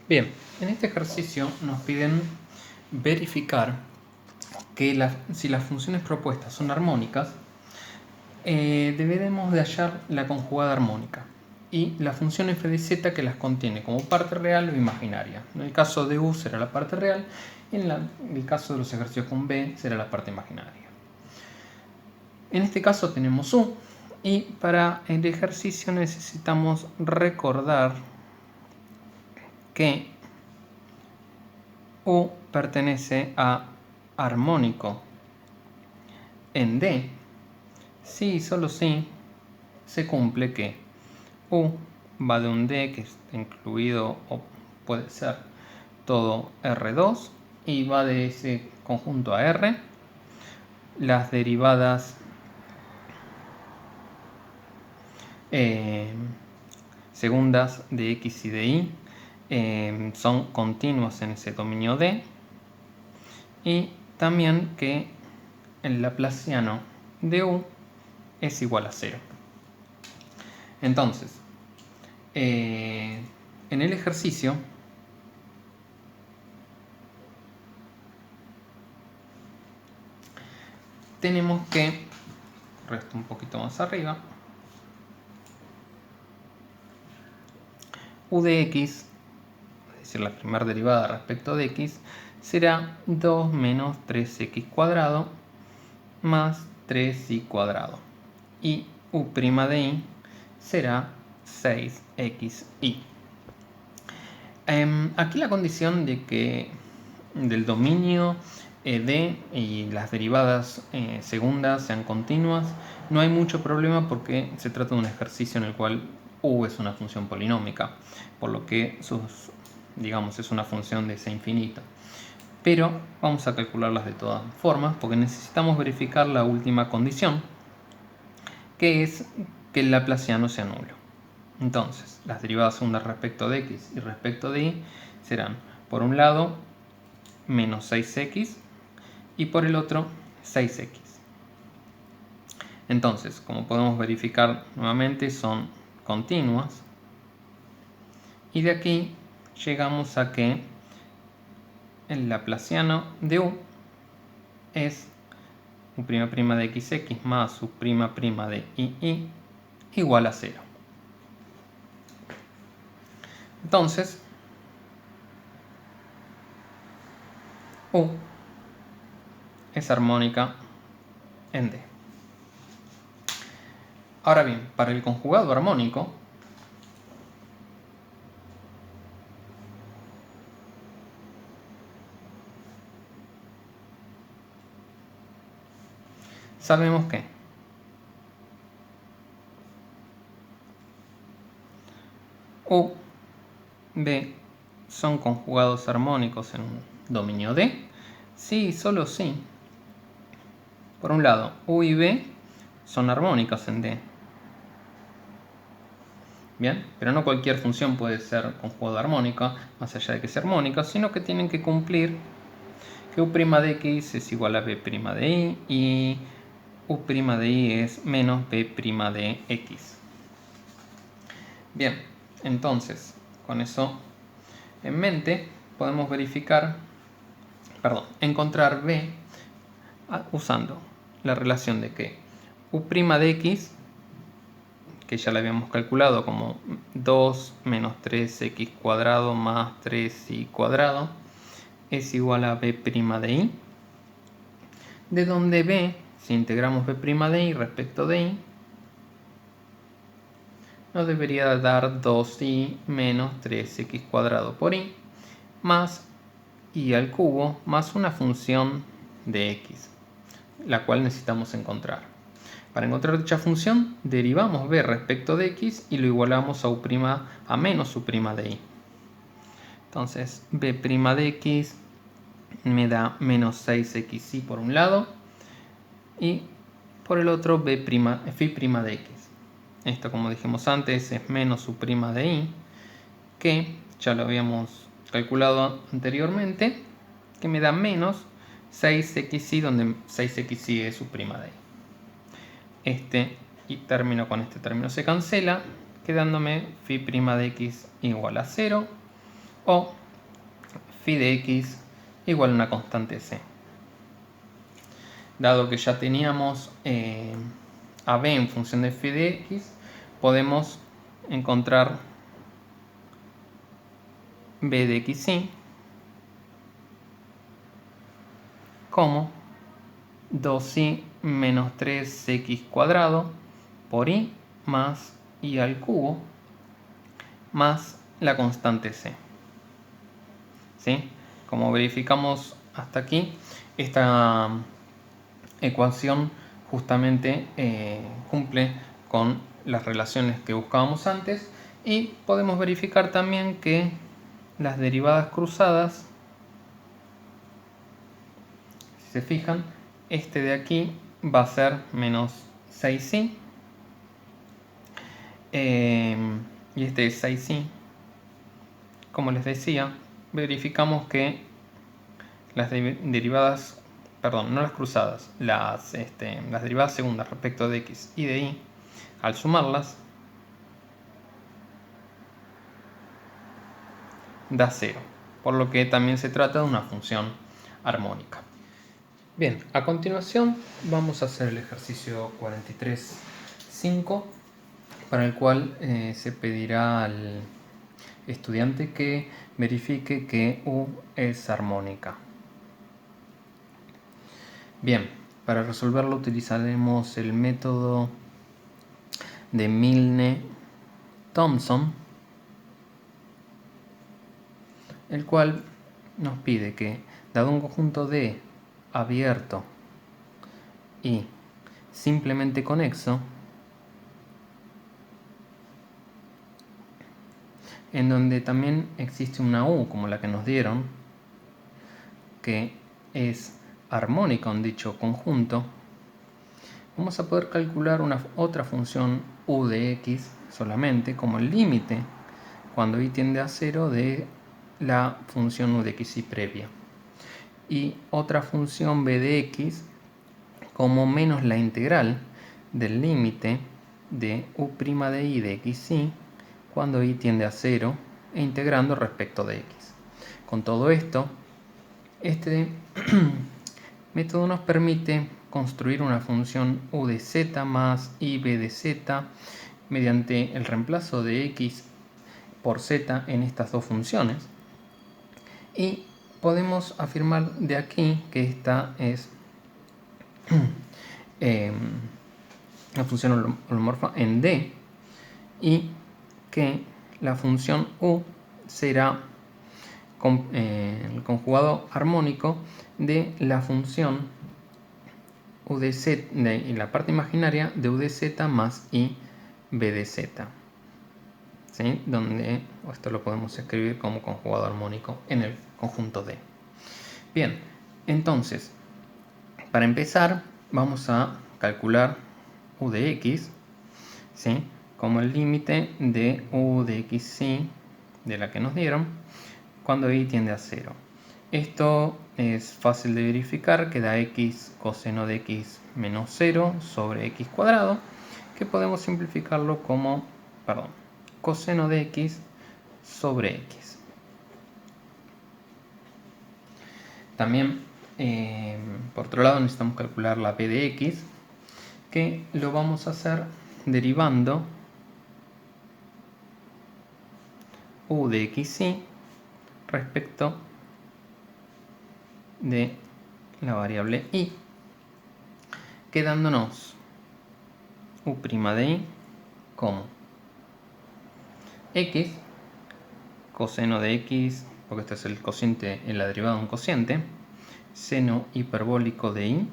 Bien, en este ejercicio nos piden verificar que si las funciones propuestas son armónicas, deberemos de hallar la conjugada armónica y la función f de z que las contiene como parte real o imaginaria. En el caso de u será la parte real y en el caso de los ejercicios con b será la parte imaginaria. En este caso tenemos u y para el ejercicio necesitamos recordar que u pertenece a armónico en D si y solo si se cumple que u va de un D que está incluido o puede ser todo R2 y va de ese conjunto a R. Las derivadas segundas de X y de Y son continuas en ese dominio D, y también que el laplaciano de U es igual a 0. Entonces, en el ejercicio tenemos que, resto un poquito más arriba, u de x, es decir, la primera derivada respecto de x, será 2 menos 3x cuadrado más 3y cuadrado. Y u' de y será 6xy. Aquí la condición de que del dominio D y las derivadas segundas sean continuas, no hay mucho problema porque se trata de un ejercicio en el cual u es una función polinómica, por lo que es una función de C infinito. Pero vamos a calcularlas de todas formas porque necesitamos verificar la última condición, que es que el laplaciano sea nulo. Entonces, las derivadas segundas respecto de x y respecto de y serán, por un lado, menos 6x y por el otro 6x. Entonces, como podemos verificar nuevamente, son continuas. Y de aquí llegamos a que el laplaciano de u es u' de xx más u' de y igual a 0. Entonces, u es armónica en D. Ahora bien, para el conjugado armónico, sabemos que u, b son conjugados armónicos en un dominio D si y solo si, por un lado, u y b son armónicas en D. Bien, pero no cualquier función puede ser conjugada armónica, más allá de que sea armónica, sino que tienen que cumplir que u' de x es igual a b' de y y u' de y es menos b' de x. Bien, entonces, con eso en mente, podemos encontrar b usando la relación de que u' de x, que ya la habíamos calculado como 2 menos 3x cuadrado más 3y cuadrado, es igual a b' de y, de donde b, si integramos b' de y respecto de y, nos debería dar 2y menos 3x cuadrado por y, más y al cubo, más una función de x, la cual necesitamos encontrar. Para encontrar dicha función, derivamos b respecto de x y lo igualamos a menos u' de y. Entonces, b' de x me da menos 6xy por un lado y por el otro phi' de x. Esto, como dijimos antes, es menos u' de y, que ya lo habíamos calculado anteriormente, que me da menos 6xy, donde 6xy es u' de y. Y con este término se cancela, quedándome phi' de x igual a 0 o phi de x igual a una constante c. Dado que ya teníamos a b en función de phi de x, podemos encontrar b de xy como 2y menos 3x cuadrado por y más y al cubo más la constante c. ¿Sí? Como verificamos hasta aquí, esta ecuación justamente cumple con las relaciones que buscábamos antes, y podemos verificar también que las derivadas cruzadas, si se fijan, este de aquí va a ser menos 6y y este es 6y. Como les decía, verificamos que las derivadas, perdón, no las cruzadas, las derivadas segundas respecto de x y de y, al sumarlas, da 0, por lo que también se trata de una función armónica. Bien, a continuación vamos a hacer el ejercicio 43.5, para el cual se pedirá al estudiante que verifique que U es armónica. Bien, para resolverlo utilizaremos el método de Milne-Thomson, el cual nos pide que, dado un conjunto D abierto y simplemente conexo, en donde también existe una U como la que nos dieron, que es armónica en dicho conjunto, vamos a poder calcular otra función U de x solamente como el límite cuando y tiende a 0 de la función U de xy previa, y otra función b de x como menos la integral del límite de u' de y de xy cuando y tiende a 0 e integrando respecto de x. Con todo esto, este método nos permite construir una función u de z más i b de z mediante el reemplazo de x por z en estas dos funciones, y podemos afirmar de aquí que esta es la función holomorfa en D, y que la función U será el conjugado armónico de la función U de z y la parte imaginaria de U de z más i b de z, ¿sí? Donde esto lo podemos escribir como conjugado armónico en el conjunto D. Bien, entonces, para empezar vamos a calcular U de x, ¿sí? Como el límite de U de xy de la que nos dieron cuando y tiende a 0. Esto es fácil de verificar, que da x coseno de x menos 0 sobre x cuadrado, que podemos simplificarlo como, coseno de x sobre x. También, por otro lado, necesitamos calcular la p de x, que lo vamos a hacer derivando U de xy respecto de la variable y, quedándonos U' de y como x coseno de x, porque este es el cociente en la derivada de un cociente, seno hiperbólico de y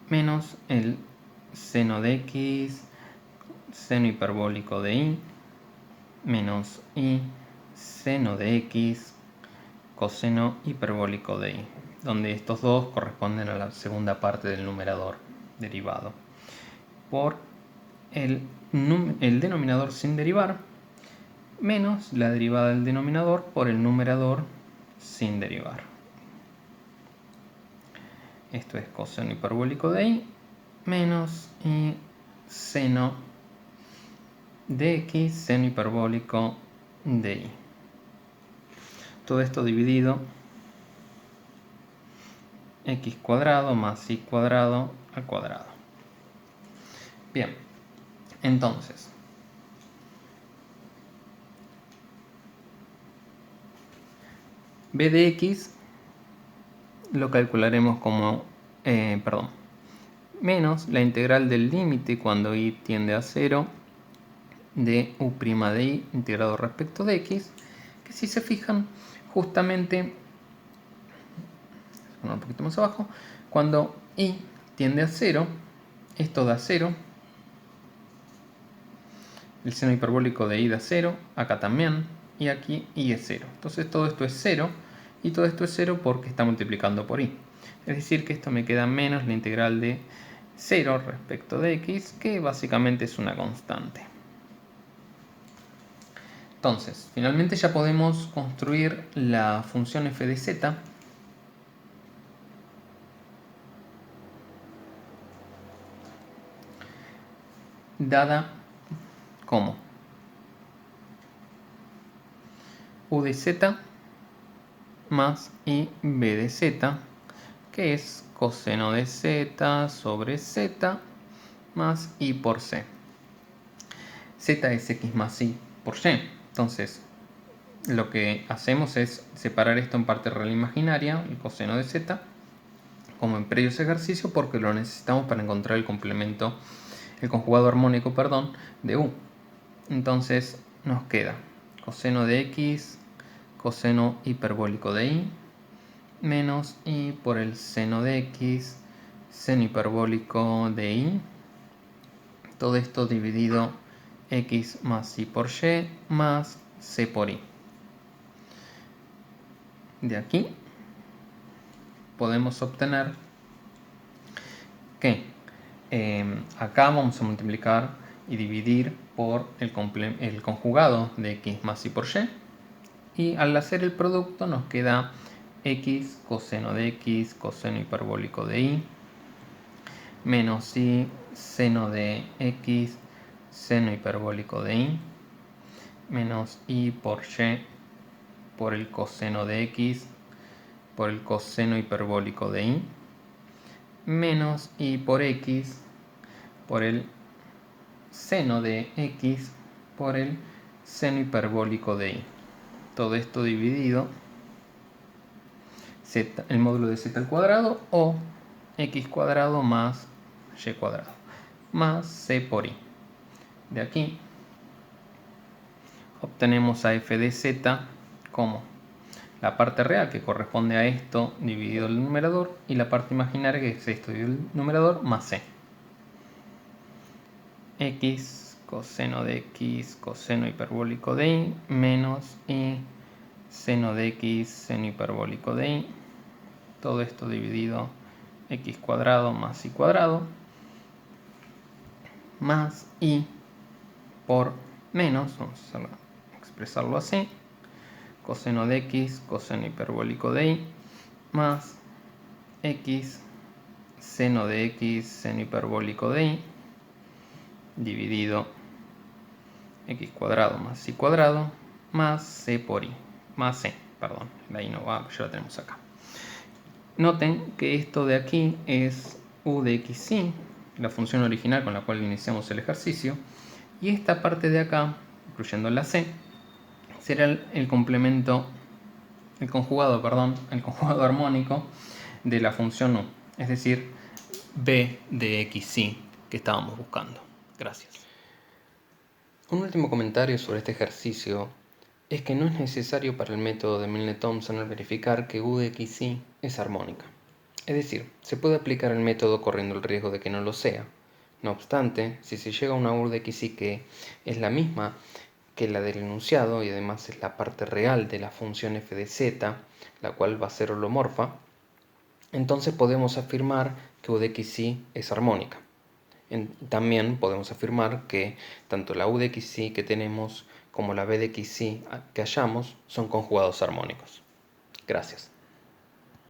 menos el seno de x seno hiperbólico de y menos y seno de x coseno hiperbólico de y, donde estos dos corresponden a la segunda parte del numerador derivado, por el denominador sin derivar menos la derivada del denominador por el numerador sin derivar. Esto es coseno hiperbólico de y menos y seno de x seno hiperbólico de y. Todo esto dividido x cuadrado más y cuadrado al cuadrado. Bien, entonces b de x lo calcularemos como, menos la integral del límite cuando y tiende a 0 de u' de i integrado respecto de x, que si se fijan, justamente, un poquito más abajo, cuando i tiende a 0, esto da 0, el seno hiperbólico de i da 0, acá también, y aquí i es 0. Entonces todo esto es 0, y todo esto es 0 porque está multiplicando por i. Es decir que esto me queda menos la integral de 0 respecto de x, que básicamente es una constante. Entonces, finalmente ya podemos construir la función f de z, dada como u de z más i b de z, que es coseno de z sobre z más i por c. Z es x más y por y. Entonces, lo que hacemos es separar esto en parte real e imaginaria, el coseno de z, como en previos ejercicios, porque lo necesitamos para encontrar el complemento, el conjugado armónico, perdón, de u. Entonces nos queda coseno de x, coseno hiperbólico de i, menos i por el seno de x, seno hiperbólico de i. Todo esto dividido x más y por y más c por i. De aquí podemos obtener que acá vamos a multiplicar y dividir por el conjugado de x más y por y, y al hacer el producto nos queda x coseno de x coseno hiperbólico de i menos i seno de x seno hiperbólico de i menos i por y por el coseno de x por el coseno hiperbólico de i menos i por x por el seno de x por el seno hiperbólico de i. Todo esto dividido z, el módulo de z al cuadrado, o x cuadrado más y cuadrado más c por i. De aquí obtenemos a f de z como la parte real, que corresponde a esto dividido el numerador, y la parte imaginaria, que es esto dividido el numerador, más c. X coseno de x coseno hiperbólico de i menos i seno de x seno hiperbólico de i. Todo esto dividido x cuadrado más y cuadrado más i por menos, vamos a expresarlo así, coseno de x coseno hiperbólico de i más x seno de x seno hiperbólico de i dividido x cuadrado más y cuadrado más c por i, más c, perdón, de ahí no va, ya lo tenemos acá. Noten que esto de aquí es u de xy, la función original con la cual iniciamos el ejercicio, y esta parte de acá, incluyendo la c, será el complemento, el conjugado armónico de la función u, es decir, b de xy que estábamos buscando. Gracias. Un último comentario sobre este ejercicio es que no es necesario para el método de Milne-Thomson el verificar que u de xy es armónica. Es decir, se puede aplicar el método corriendo el riesgo de que no lo sea. No obstante, si se llega a una u de xy que es la misma que la del enunciado y además es la parte real de la función f de z, la cual va a ser holomorfa, entonces podemos afirmar que u de xy es armónica. También podemos afirmar que tanto la u de xy que tenemos como la b de xy que hallamos son conjugados armónicos. Gracias.